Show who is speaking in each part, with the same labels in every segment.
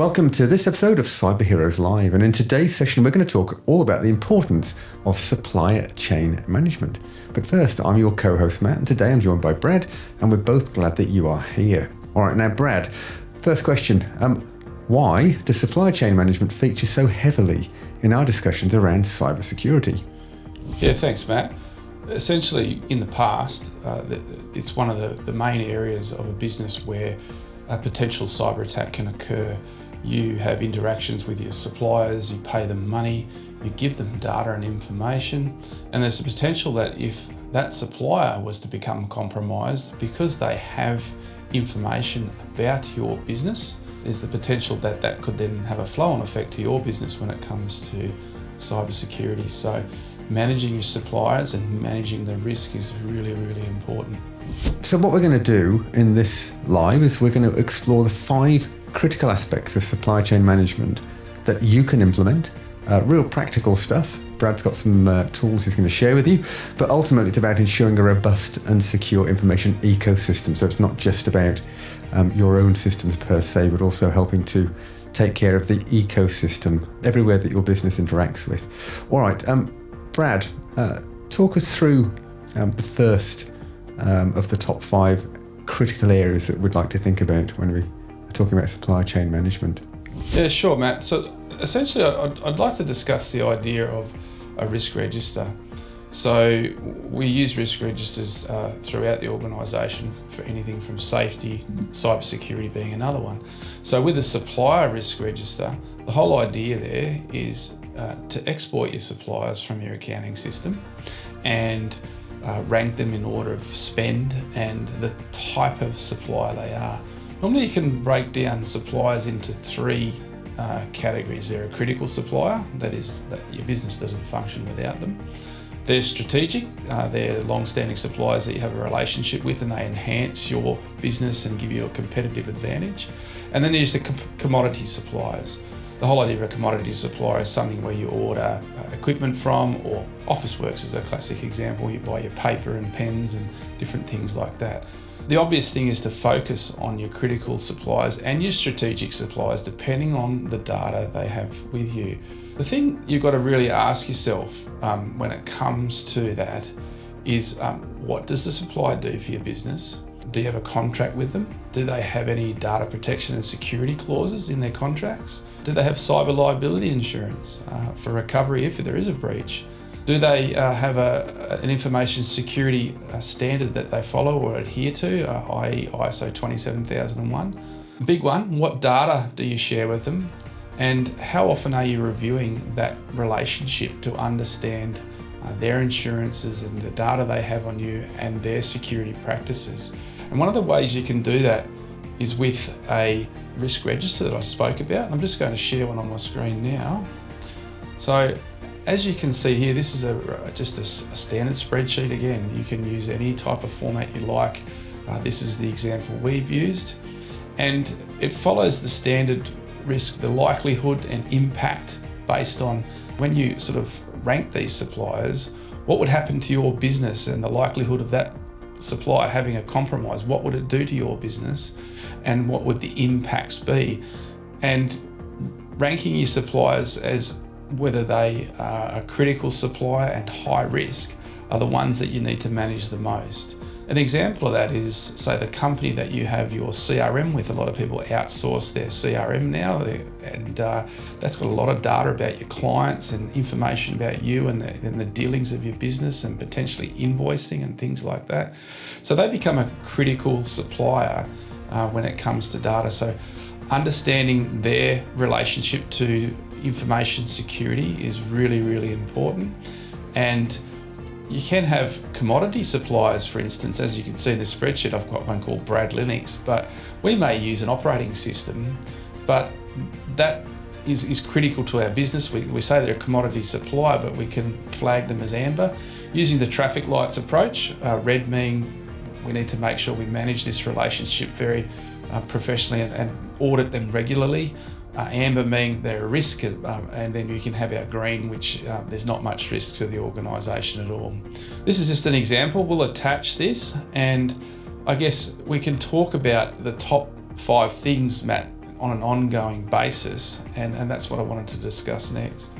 Speaker 1: Welcome to this episode of Cyber Heroes Live, and in today's session we're going to talk all about the importance of supply chain management. But first, I'm your co-host Matt, and today I'm joined by Brad, and we're both glad that you are here. All right, now Brad, first question, why does supply chain management feature so heavily in our discussions around cybersecurity?
Speaker 2: Yeah, thanks Matt. Essentially, in the past, it's one of the main areas of a business where a potential cyber attack can occur. You have interactions with your suppliers, you pay them money, you give them data and information, and there's a potential that if that supplier was to become compromised because they have information about your business, there's the potential that that could then have a flow-on effect to your business when it comes to cybersecurity. So managing your suppliers and managing the risk is really, really important.
Speaker 1: So what we're going to do in this live is we're going to explore the 5 critical aspects of supply chain management that you can implement, real practical stuff. Brad's got some tools he's going to share with you, but ultimately it's about ensuring a robust and secure information ecosystem. So it's not just about your own systems per se, but also helping to take care of the ecosystem everywhere that your business interacts with. All right, Brad, talk us through the first of the top 5 critical areas that we'd like to think about when we are talking about supply chain management.
Speaker 2: Yeah, sure, Matt. So essentially, I'd like to discuss the idea of a risk register. So we use risk registers throughout the organisation for anything from safety, cybersecurity being another one. So with a supplier risk register, the whole idea there is to export your suppliers from your accounting system and rank them in order of spend and the type of supplier they are. Normally you can break down suppliers into 3 categories. They're a critical supplier, that is that your business doesn't function without them. They're strategic, they're long-standing suppliers that you have a relationship with and they enhance your business and give you a competitive advantage. And then there's the commodity suppliers. The whole idea of a commodity supplier is something where you order equipment from, or Officeworks is a classic example. You buy your paper and pens and different things like that. The obvious thing is to focus on your critical suppliers and your strategic suppliers depending on the data they have with you. The thing you've got to really ask yourself when it comes to that is what does the supplier do for your business? Do you have a contract with them? Do they have any data protection and security clauses in their contracts? Do they have cyber liability insurance for recovery if there is a breach? Do they have an information security standard that they follow or adhere to, i.e. ISO 27001? Big one, what data do you share with them? And how often are you reviewing that relationship to understand their insurances and the data they have on you and their security practices? And one of the ways you can do that is with a risk register that I spoke about. I'm just going to share one on my screen now. So as you can see here, this is just a standard spreadsheet. Again, you can use any type of format you like. This is the example we've used. And it follows the standard risk, the likelihood and impact based on when you sort of rank these suppliers, what would happen to your business and the likelihood of that supplier having a compromise, what would it do to your business and what would the impacts be? And ranking your suppliers as whether they are a critical supplier and high risk are the ones that you need to manage the most. An example of that is, say, the company that you have your CRM with. A lot of people outsource their CRM now, and that's got a lot of data about your clients and information about you and the dealings of your business and potentially invoicing and things like that. So they become a critical supplier when it comes to data. So understanding their relationship to information security is really, really important. And you can have commodity suppliers, for instance. As you can see in the spreadsheet, I've got one called Brad Linux, but we may use an operating system, but that is critical to our business. We say they're a commodity supplier, but we can flag them as amber. Using the traffic lights approach, red meaning we need to make sure we manage this relationship very professionally and audit them regularly. Amber meaning they're a risk, and then you can have our green, which there's not much risk to the organisation at all. This is just an example. We'll attach this, and I guess we can talk about the top 5 things, Matt, on an ongoing basis, and that's what I wanted to discuss next.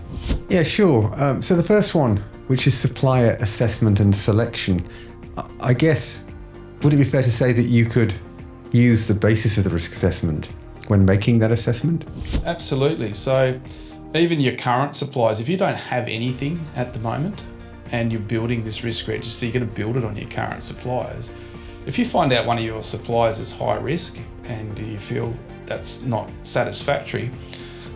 Speaker 1: Yeah, sure. So the first one, which is supplier assessment and selection, I guess, would it be fair to say that you could use the basis of the risk assessment when making that assessment?
Speaker 2: Absolutely. So even your current suppliers, if you don't have anything at the moment and you're building this risk register, you're going to build it on your current suppliers. If you find out one of your suppliers is high risk and you feel that's not satisfactory,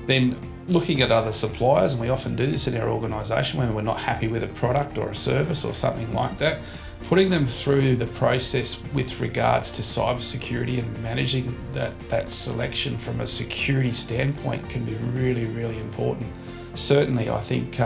Speaker 2: then looking at other suppliers, and we often do this in our organisation when we're not happy with a product or a service or something like that, putting them through the process with regards to cybersecurity and managing that selection from a security standpoint can be really, really important. Certainly, I think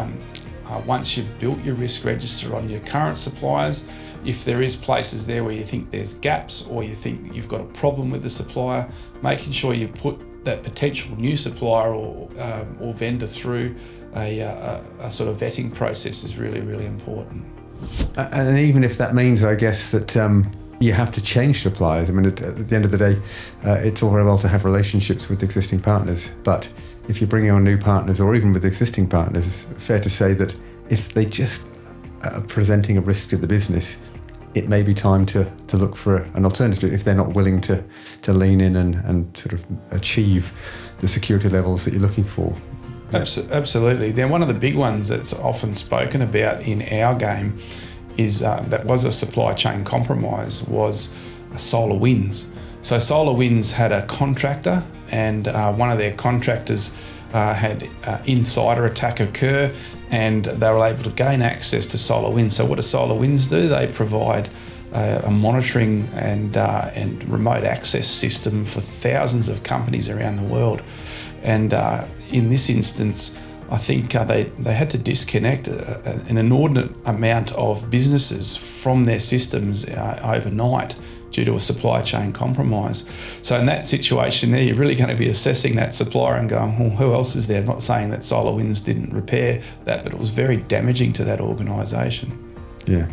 Speaker 2: once you've built your risk register on your current suppliers, if there is places there where you think there's gaps or you think you've got a problem with the supplier, making sure you put that potential new supplier or vendor through a sort of vetting process is really, really important.
Speaker 1: And even if that means, I guess, that you have to change suppliers. I mean, at the end of the day, it's all very well to have relationships with existing partners, but if you're bringing on new partners or even with existing partners, it's fair to say that if they just are presenting a risk to the business, it may be time to look for an alternative if they're not willing to lean in and sort of achieve the security levels that you're looking for.
Speaker 2: Absolutely. Now, one of the big ones that's often spoken about in our game is that was a supply chain compromise was SolarWinds. So SolarWinds had a contractor, and one of their contractors had insider attack occur, and they were able to gain access to SolarWinds. So what do SolarWinds do? They provide a monitoring and remote access system for thousands of companies around the world. And in this instance, I think they had to disconnect an inordinate amount of businesses from their systems overnight due to a supply chain compromise. So in that situation there, you're really going to be assessing that supplier and going, well, who else is there? I'm not saying that SolarWinds didn't repair that, but it was very damaging to that organisation.
Speaker 1: Yeah,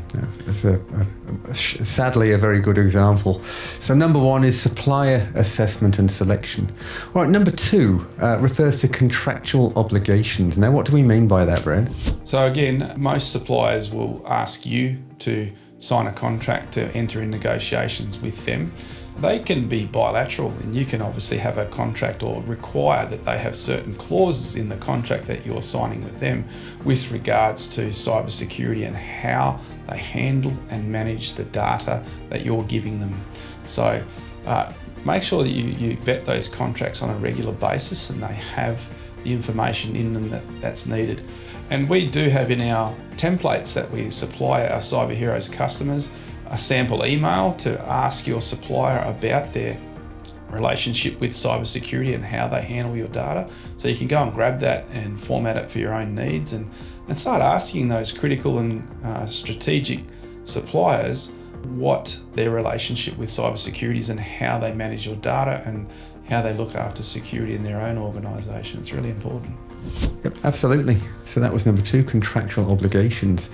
Speaker 1: it's sadly a very good example. So number one is supplier assessment and selection. All right, number two refers to contractual obligations. Now, what do we mean by that, Brad?
Speaker 2: So again, most suppliers will ask you to sign a contract to enter in negotiations with them. They can be bilateral, and you can obviously have a contract or require that they have certain clauses in the contract that you're signing with them with regards to cybersecurity and how they handle and manage the data that you're giving them. So make sure that you vet those contracts on a regular basis and they have the information in them that's needed. And we do have in our templates that we supply our Cyber Heroes customers a sample email to ask your supplier about their relationship with cybersecurity and how they handle your data. So you can go and grab that and format it for your own needs and start asking those critical and strategic suppliers what their relationship with cybersecurity is and how they manage your data and how they look after security in their own organisation. It's really important.
Speaker 1: Yep, absolutely. So that was number two, contractual obligations.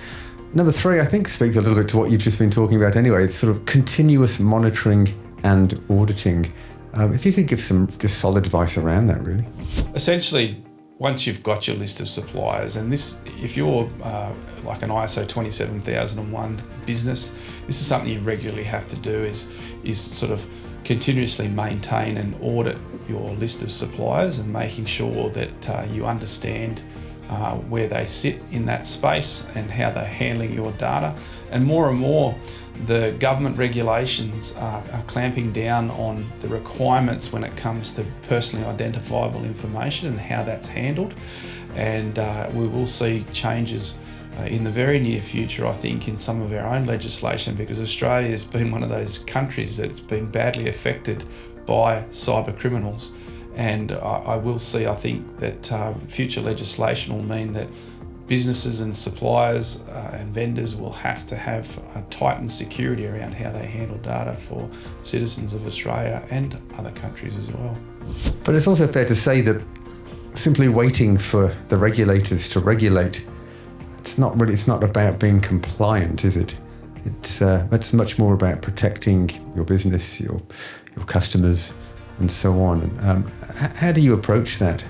Speaker 1: Number three, I think, speaks a little bit to what you've just been talking about anyway. It's sort of continuous monitoring and auditing. If you could give some just solid advice around that, really.
Speaker 2: Essentially, once you've got your list of suppliers, and this, if you're like an ISO 27001 business, this is something you regularly have to do is sort of continuously maintain and audit your list of suppliers and making sure that you understand where they sit in that space and how they're handling your data. And more, the government regulations are clamping down on the requirements when it comes to personally identifiable information and how that's handled. And we will see changes in the very near future, I think, in some of our own legislation, because Australia has been one of those countries that's been badly affected by cyber criminals. And I will see, I think, that future legislation will mean that businesses and suppliers and vendors will have to have a tightened security around how they handle data for citizens of Australia and other countries as well.
Speaker 1: But it's also fair to say that simply waiting for the regulators to regulate, it's not about being compliant, is it? It's much more about protecting your business, your customers, and so on. How do you approach that?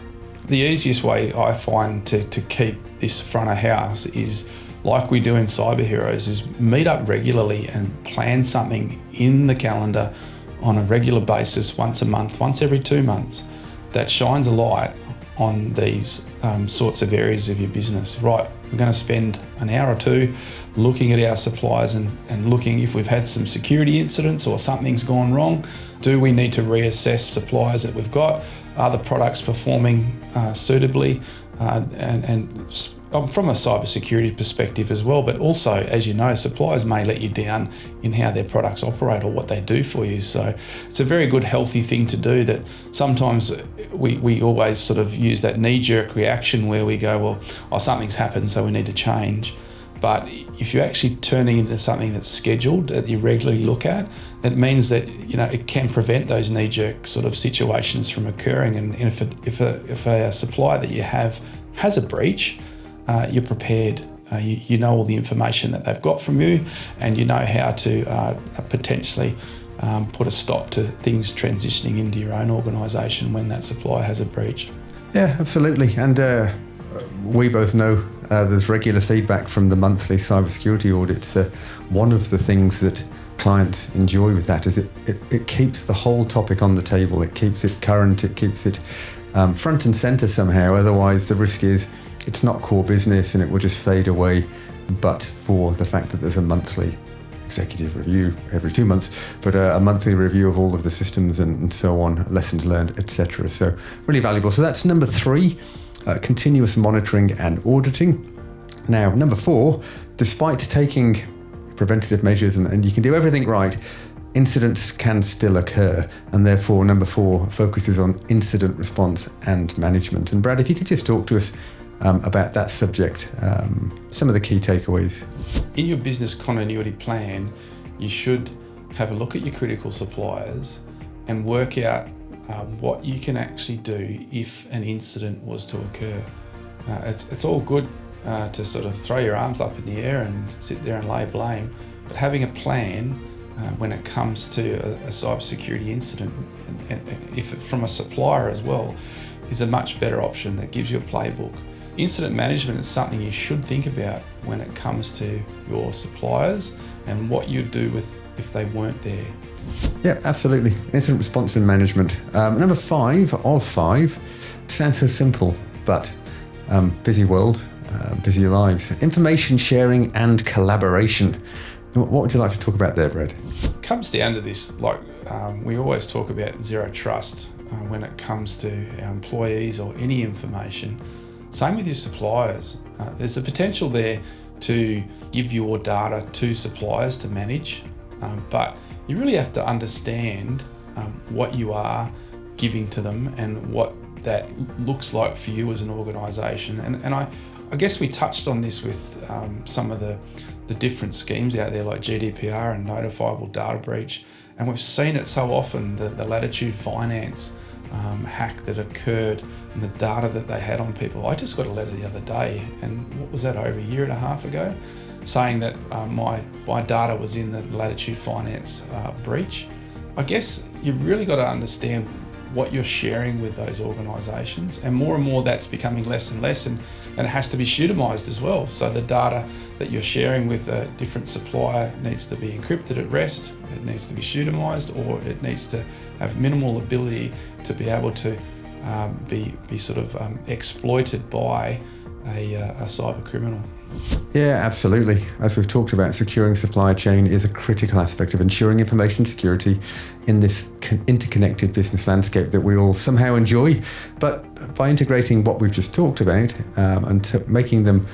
Speaker 2: The easiest way I find to keep this front of house is, like we do in Cyber Heroes, is meet up regularly and plan something in the calendar on a regular basis, once a month, once every 2 months, that shines a light on these sorts of areas of your business. Right, we're going to spend an hour or two looking at our suppliers and looking if we've had some security incidents or something's gone wrong. Do we need to reassess suppliers that we've got? Are the products performing suitably? And from a cybersecurity perspective as well, but also, as you know, suppliers may let you down in how their products operate or what they do for you. So it's a very good, healthy thing to do. That sometimes we always sort of use that knee-jerk reaction where we go, well, something's happened, so we need to change. But if you're actually turning into something that's scheduled, that you regularly look at, it means that, you know, it can prevent those knee-jerk sort of situations from occurring. And if a supplier that you have has a breach, you're prepared. You know all the information that they've got from you, and you know how to potentially put a stop to things transitioning into your own organisation when that supplier has a breach.
Speaker 1: Yeah, absolutely. And we both know there's regular feedback from the monthly cybersecurity audits. One of the things that clients enjoy with that is it keeps the whole topic on the table. It keeps it current. It keeps it front and centre somehow. Otherwise, the risk is it's not core business and it will just fade away. But for the fact that there's a monthly executive review every 2 months, but a monthly review of all of the systems and so on, lessons learned, etc. So really valuable. So that's number 3. Continuous monitoring and auditing. Now, number 4, despite taking preventative measures and you can do everything right, incidents can still occur, and therefore number 4 focuses on incident response and management. And Brad, if you could just talk to us about that subject, some of the key takeaways.
Speaker 2: In your business continuity plan, you should have a look at your critical suppliers and work out what you can actually do if an incident was to occur. It's all good to sort of throw your arms up in the air and sit there and lay blame, but having a plan when it comes to a cybersecurity incident, and if from a supplier as well, is a much better option. That gives you a playbook. Incident management is something you should think about when it comes to your suppliers and what you'd do with if they weren't there.
Speaker 1: Yeah, absolutely. Incident response and management. Number 5 of 5 sounds so simple, but busy world, busy lives. Information sharing and collaboration. What would you like to talk about there, Brad?
Speaker 2: It comes down to this, like we always talk about zero trust when it comes to our employees or any information. Same with your suppliers. There's the potential there to give your data to suppliers to manage, but you really have to understand what you are giving to them and what that looks like for you as an organisation. And I guess we touched on this with some of the different schemes out there like GDPR and notifiable data breach. And we've seen it so often, the Latitude Finance hack that occurred and the data that they had on people. I just got a letter the other day, and what was that, over a year and a half ago, saying that my data was in the Latitude Finance breach. I guess you've really got to understand what you're sharing with those organisations, and more that's becoming less and less, and it has to be pseudonymised as well. So the data that you're sharing with a different supplier needs to be encrypted at rest, it needs to be pseudonymised, or it needs to have minimal ability to be able to be sort of exploited by a cyber criminal.
Speaker 1: Yeah, absolutely. As we've talked about, securing supply chain is a critical aspect of ensuring information security in this interconnected business landscape that we all somehow enjoy. But by integrating what we've just talked about and making them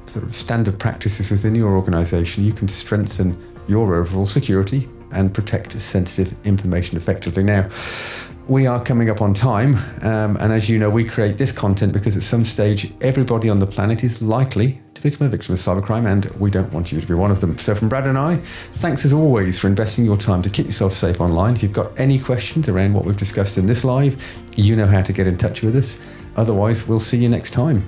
Speaker 1: sort of standard practices within your organisation, you can strengthen your overall security and protect sensitive information effectively. Now, we are coming up on time, and as you know, we create this content because at some stage everybody on the planet is likely to become a victim of cybercrime, and we don't want you to be one of them. So from Brad and I, thanks as always for investing your time to keep yourself safe online. If you've got any questions around what we've discussed in this live, you know how to get in touch with us. Otherwise, we'll see you next time.